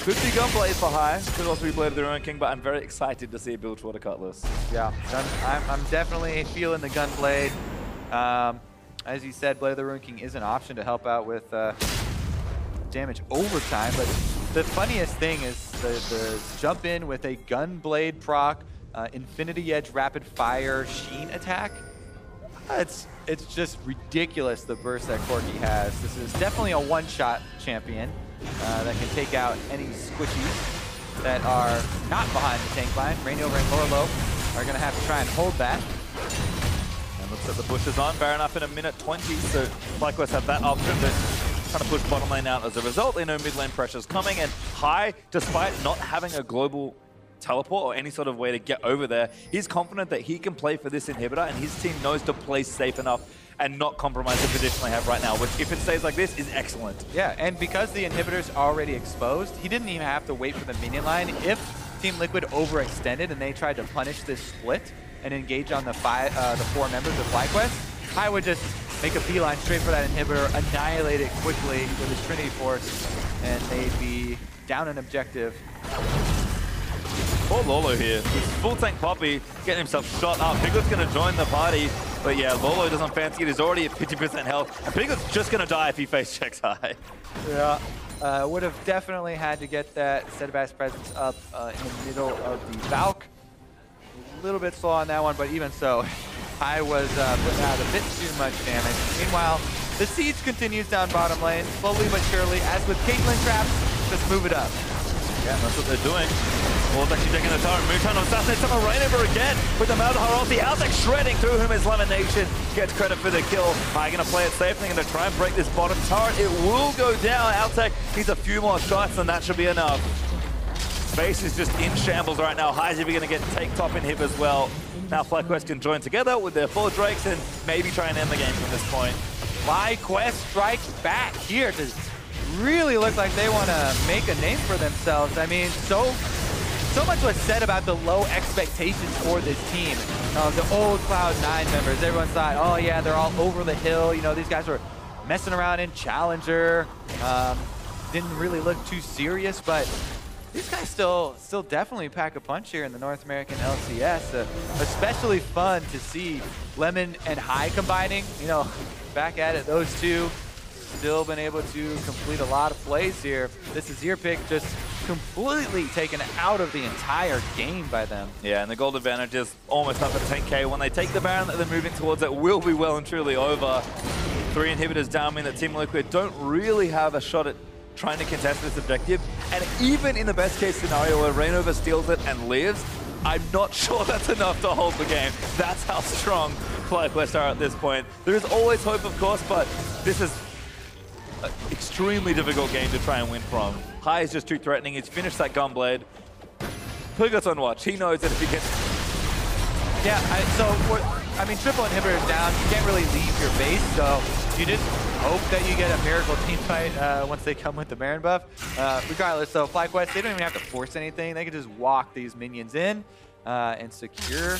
Could be Gunblade for High, could also be Blade of the Ruined King, but I'm very excited to see Bilgewater Cutlass. Yeah, I'm definitely feeling the Gunblade. As you said, Blade of the Ruined King is an option to help out with damage over time, but the funniest thing is the jump in with a Gunblade proc, Infinity Edge Rapid Fire Sheen attack. It's just ridiculous the burst that Corki has. This is definitely a one-shot champion. That can take out any squishies that are not behind the tank line. Rainova and Lorlo are going to have to try and hold that. And looks at the pushes on. Baron up in a minute 20, so FlyQuest have that option, but trying to push bottom lane out as a result. They know mid lane pressure's coming, and High, despite not having a global teleport or any sort of way to get over there, he's confident that he can play for this inhibitor, and his team knows to play safe enough and not compromise the position they have right now, which, if it stays like this, is excellent. Yeah, and because the inhibitor's already exposed, he didn't even have to wait for the minion line. If Team Liquid overextended and they tried to punish this split and engage on the 4 members of FlyQuest, High would just make a beeline straight for that inhibitor, annihilate it quickly with his Trinity Force, and they'd be down an objective. Poor Lolo here. This full tank Poppy getting himself shot up. Piglet's going to join the party. But yeah, Lolo doesn't fancy it. He's already at 50% health. And Piglet's just going to die if he face checks High. Yeah, would have definitely had to get that Steadfast presence up in the middle of the Valk. A little bit slow on that one, but even so, High was putting out a bit too much damage. Meanwhile, the siege continues down bottom lane, slowly but surely. As with Caitlyn traps, just move it up. Yeah, that's what they're doing. Ball's actually taking the turret. Moon trying to assassinate some of Rainover again with the Malzahar ulti. Altec shredding through him as Lemonation gets credit for the kill. High going to play it safe. They're going to try and break this bottom turret. It will go down. Altec needs a few more shots and that should be enough. Base is just in shambles right now. High's even going to get take top inhib as well. Now FlyQuest can join together with their 4 Drakes and maybe try and end the game from this point. FlyQuest strikes back here to really look like they want to make a name for themselves. I mean, so much was said about the low expectations for this team. The old Cloud9 members, everyone thought, oh yeah, they're all over the hill. You know, these guys were messing around in Challenger. Didn't really look too serious, but these guys still definitely pack a punch here in the North American LCS. Especially fun to see Lemon and High combining. You know, back at it, those two still been able to complete a lot of plays here. This Azir pick just completely taken out of the entire game by them. Yeah, and the gold advantage is almost up at 10k. When they take the Baron that they're moving towards, it will be well and truly over. 3 inhibitors down mean that Team Liquid don't really have a shot at trying to contest this objective. And even in the best case scenario where Rainova steals it and lives, I'm not sure that's enough to hold the game. That's how strong FlyQuest are at this point. There is always hope, of course, but this is an extremely difficult game to try and win from. High is just too threatening. He's finished that Gunblade. Pligo's on watch. He knows that if he gets... Yeah, I mean, triple inhibitor's down. You can't really leave your base, so you just hope that you get a miracle team fight once they come with the Baron buff. Regardless, so FlyQuest, they don't even have to force anything. They can just walk these minions in and secure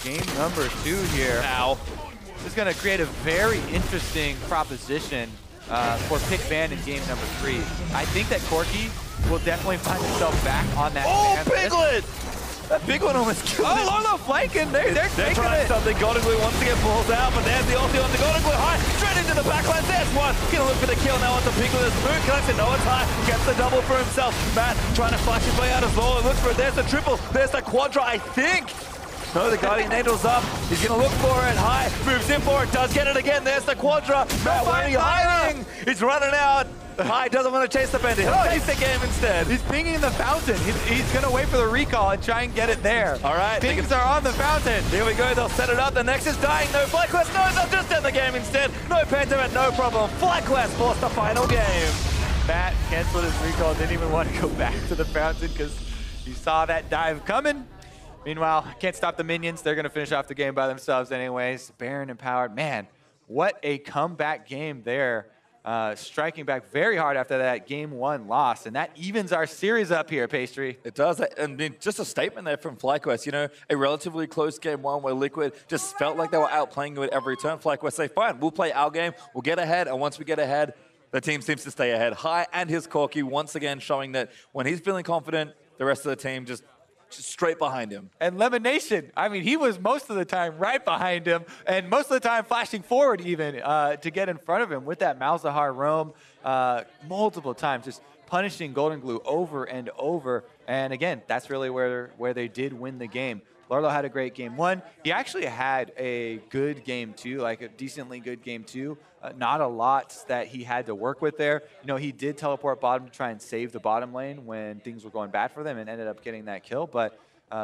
game number 2 here. Ow. This is going to create a very interesting proposition for pick ban in game number 3. I think that Corki will definitely find himself back on that. Oh, Piglet! That big one almost killed him. Oh, Lolo flanking. They're trying something. Golden Glue wants to get balls out, but there's the ulti on the Golden Glue. High, straight into the backline. There's one. Gonna look for the kill now on the Piglet. There's Moon collects it. No, it's High. Gets the double for himself. Matt trying to flash his way out as Lolo. Looks for it. There's the triple. There's the quadra, I think. No, the Guardian Angel's up. He's gonna look for it. High moves in for it. Does get it again. There's the quadra. Matt, where are you hiding? He's running out. High doesn't want to chase the bandit. He'll chase the game instead. He's pinging the fountain. He's going to wait for the recall and try and get it there. All right. Pings are on the fountain. Here we go. They'll set it up. The Nexus dying. No FlyQuest. No, they'll just end the game instead. No Pentiment. No problem. FlyQuest forced the final game. Matt canceled his recall. Didn't even want to go back to the fountain because he saw that dive coming. Meanwhile, can't stop the minions. They're going to finish off the game by themselves anyways. Baron empowered. Man, what a comeback game there. Striking back very hard after that game 1 loss, and that evens our series up here, Pastry. It does. I mean, just a statement there from FlyQuest. You know, a relatively close game 1 where Liquid just felt like they were outplaying you at every turn. FlyQuest say, fine, we'll play our game, we'll get ahead, and once we get ahead, the team seems to stay ahead. High and his Corki once again showing that when he's feeling confident, the rest of the team just straight behind him. And Lemonation, I mean, he was most of the time right behind him, and most of the time flashing forward even to get in front of him with that Malzahar roam multiple times, just punishing Golden Glue over and over. And again, that's really where they did win the game. Larlo had a great game 1. He actually had a good game 2, like a decently good game 2. Not a lot that he had to work with there. You know, he did teleport bottom to try and save the bottom lane when things were going bad for them and ended up getting that kill. But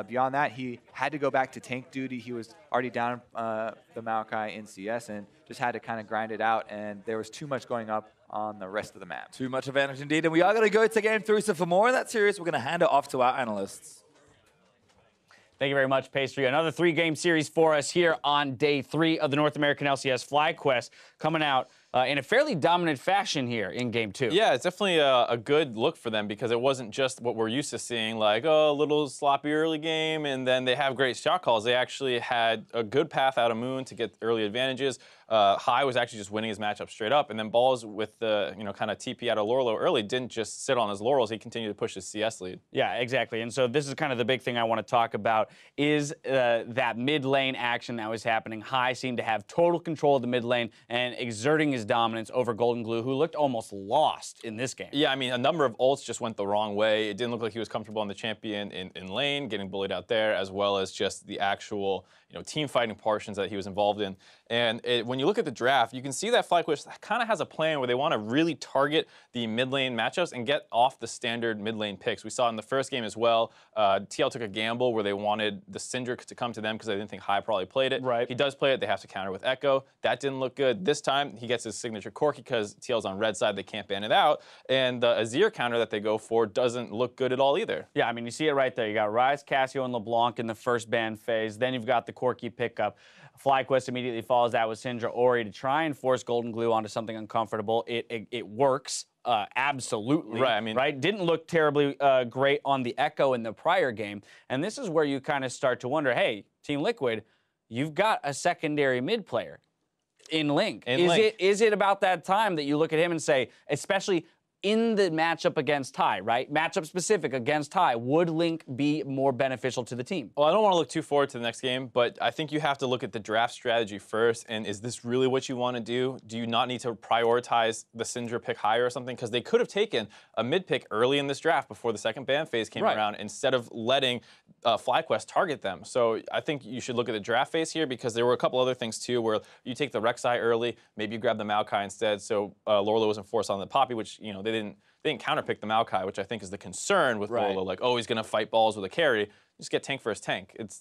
beyond that, he had to go back to tank duty. He was already down the Maokai in CS and just had to kind of grind it out. And there was too much going up on the rest of the map. Too much advantage indeed. And we are going to go to game 3. So for more in that series, we're going to hand it off to our analysts. Thank you very much, Pastry. Another 3-game series for us here on day 3 of the North American LCS FlyQuest, coming out in a fairly dominant fashion here in game 2. Yeah, it's definitely a good look for them because it wasn't just what we're used to seeing, like, oh, a little sloppy early game, and then they have great shot calls. They actually had a good path out of Moon to get early advantages. High was actually just winning his matchup straight up, and then Balls with the kind of TP out of Lorlo early didn't just sit on his laurels. He continued to push his CS lead. Yeah, exactly. And so this is kind of the big thing I want to talk about is that mid lane action that was happening. High seemed to have total control of the mid lane and exerting his dominance over Golden Glue, who looked almost lost in this game. Yeah, I mean, a number of ults just went the wrong way. It didn't look like he was comfortable on the champion in lane, getting bullied out there, as well as just the actual team fighting portions that he was involved in. And when you look at the draft, you can see that FlyQuest kind of has a plan where they want to really target the mid lane matchups and get off the standard mid lane picks. We saw in the first game as well, TL took a gamble where they wanted the Syndra to come to them because they didn't think High probably played it. Right. He does play it. They have to counter with Echo. That didn't look good. This time, he gets his signature Corki because TL's on red side. They can't ban it out. And the Azir counter that they go for doesn't look good at all either. Yeah, I mean, you see it right there. You got Ryze, Cassio, and LeBlanc in the first ban phase. Then you've got the Corki pickup. FlyQuest immediately follows that with Syndra Ori to try and force Golden Glue onto something uncomfortable. It works. Absolutely. Right, I mean, right? Didn't look terribly great on the Echo in the prior game. And this is where you kind of start to wonder, hey, Team Liquid, you've got a secondary mid player in Link. Is it about that time that you look at him and say, especially in the matchup against High, right? Matchup specific against High, would Link be more beneficial to the team? Well, I don't want to look too forward to the next game, but I think you have to look at the draft strategy first, and is this really what you want to do? Do you not need to prioritize the Syndra pick higher or something? Because they could have taken a mid pick early in this draft before the second ban phase came around instead of letting FlyQuest target them. So I think you should look at the draft phase here because there were a couple other things too where you take the Rek'Sai early, maybe you grab the Maokai instead, so Lorlo wasn't forced on the Poppy, which they they didn't counterpick the Maokai, which I think is the concern with Rolo. Like, oh, he's going to fight balls with a carry. Just get tank versus tank. It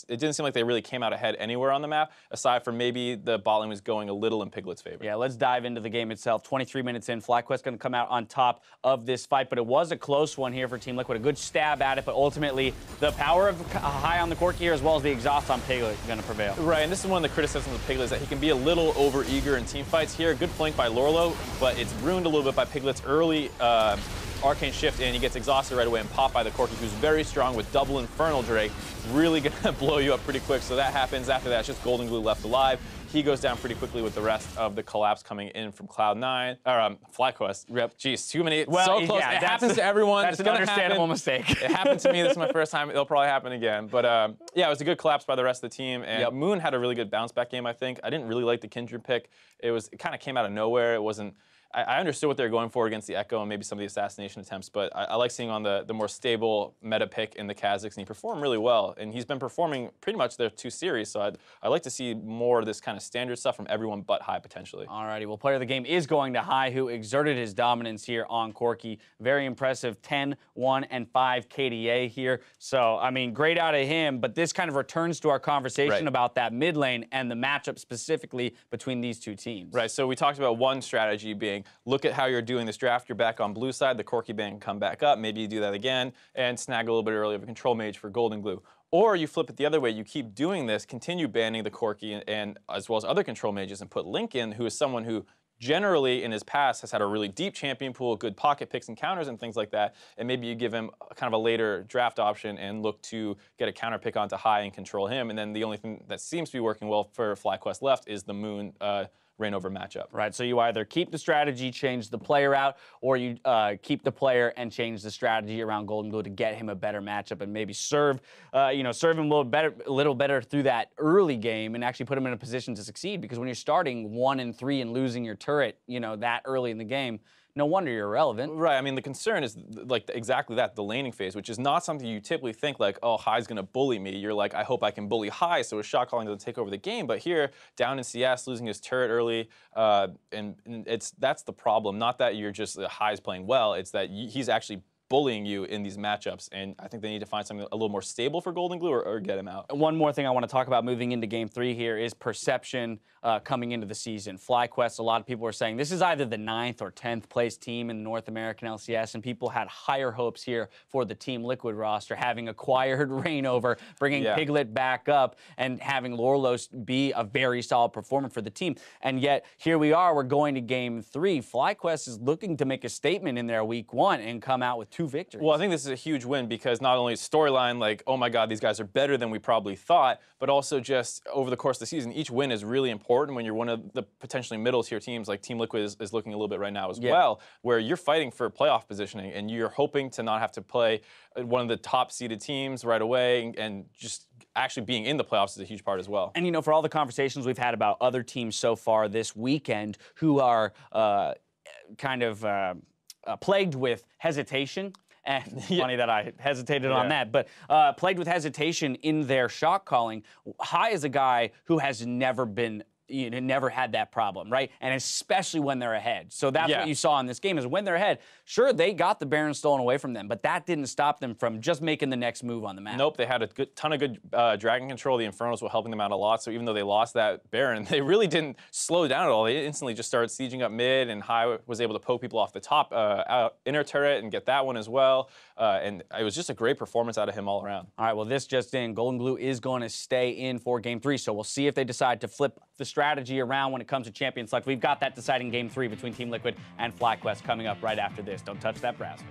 didn't seem like they really came out ahead anywhere on the map, aside from maybe the bot lane was going a little in Piglet's favor. Yeah, let's dive into the game itself. 23 minutes in, FlyQuest going to come out on top of this fight, but it was a close one here for Team Liquid. A good stab at it, but ultimately the power of High on the Corki here, as well as the exhaust on Piglet, going to prevail. Right, and this is one of the criticisms of Piglet, is that he can be a little over-eager in team fights here. Good flank by Lorlo, but it's ruined a little bit by Piglet's early Arcane Shift in. He gets exhausted right away and popped by the Corki, who's very strong with double Infernal Drake. Really gonna blow you up pretty quick. So that happens. After that, it's just Golden Glue left alive. He goes down pretty quickly with the rest of the collapse coming in from Cloud9, or FlyQuest. Yep. Jeez, too many. Well, so close. yeah, it happens to everyone. That's an understandable mistake. It happened to me. This is my first time. It'll probably happen again. But yeah, it was a good collapse by the rest of the team. And Moon had a really good bounce back game, I think. I didn't really like the Kindred pick. It kind of came out of nowhere. It wasn't. I understood what they were going for against the Echo and maybe some of the assassination attempts, but I like seeing on the more stable meta pick in the Kha'Zix, and he performed really well. And he's been performing pretty much their 2 series, so I'd like to see more of this kind of standard stuff from everyone but High, potentially. Alrighty, well, player of the game is going to High, who exerted his dominance here on Corki. Very impressive, 10, 1, and 5 KDA here. So, I mean, great out of him, but this kind of returns to our conversation about that mid lane and the matchup specifically between these two teams. Right, so we talked about one strategy being, look at how you're doing this draft. You're back on blue side. The Corki ban can come back up. Maybe you do that again and snag a little bit early of a control mage for Golden Glue. Or you flip it the other way. You keep doing this, continue banning the Corki and as well as other control mages, and put Link in, who is someone who generally in his past has had a really deep champion pool, good pocket picks and counters and things like that. And maybe you give him kind of a later draft option and look to get a counter pick onto High and control him. And then the only thing that seems to be working well for FlyQuest left is the Moon Reignover matchup. Right, so you either keep the strategy, change the player out, or you keep the player and change the strategy around Golden Glue to get him a better matchup and maybe serve him a little better through that early game and actually put him in a position to succeed. Because when you're starting 1 and 3 and losing your turret, that early in the game, no wonder you're irrelevant. Right, I mean, the concern is like exactly that, the laning phase, which is not something you typically think like, oh, High's gonna bully me. You're like, I hope I can bully High so his shot calling doesn't take over the game. But here, down in CS, losing his turret early, and that's the problem. Not that you're just, High's playing well, it's that he's actually bullying you in these matchups, and I think they need to find something a little more stable for Golden Glue or get him out. One more thing I want to talk about moving into Game 3 here is perception coming into the season. FlyQuest, a lot of people are saying this is either the 9th or 10th place team in the North American LCS, and people had higher hopes here for the Team Liquid roster, having acquired Reignover, bringing Piglet back up, and having Lorlos be a very solid performer for the team. And yet, here we are, we're going to Game 3. FlyQuest is looking to make a statement in their Week 1 and come out with 2 victories. Well, I think this is a huge win because not only storyline, like, oh my God, these guys are better than we probably thought, but also just over the course of the season, each win is really important when you're one of the potentially middle tier teams, like Team Liquid is looking a little bit right now as well, where you're fighting for playoff positioning and you're hoping to not have to play one of the top seeded teams right away, and just actually being in the playoffs is a huge part as well. And for all the conversations we've had about other teams so far this weekend who are plagued with hesitation, and funny that I hesitated on that, but plagued with hesitation in their shot calling. High is a guy who has never been never had that problem, right? And especially when they're ahead. So that's what you saw in this game, is when they're ahead, sure, they got the Baron stolen away from them, but that didn't stop them from just making the next move on the map. Nope, they had a ton of good dragon control. The Infernals were helping them out a lot, so even though they lost that Baron, they really didn't slow down at all. They instantly just started sieging up mid, and High was able to poke people off the top inner turret and get that one as well. And it was just a great performance out of him all around. All right, well, this just in, Golden Glue is going to stay in for Game 3, so we'll see if they decide to flip the strategy around when it comes to champion select. We've got that deciding Game 3 between Team Liquid and FlyQuest coming up right after this. Don't touch that browser.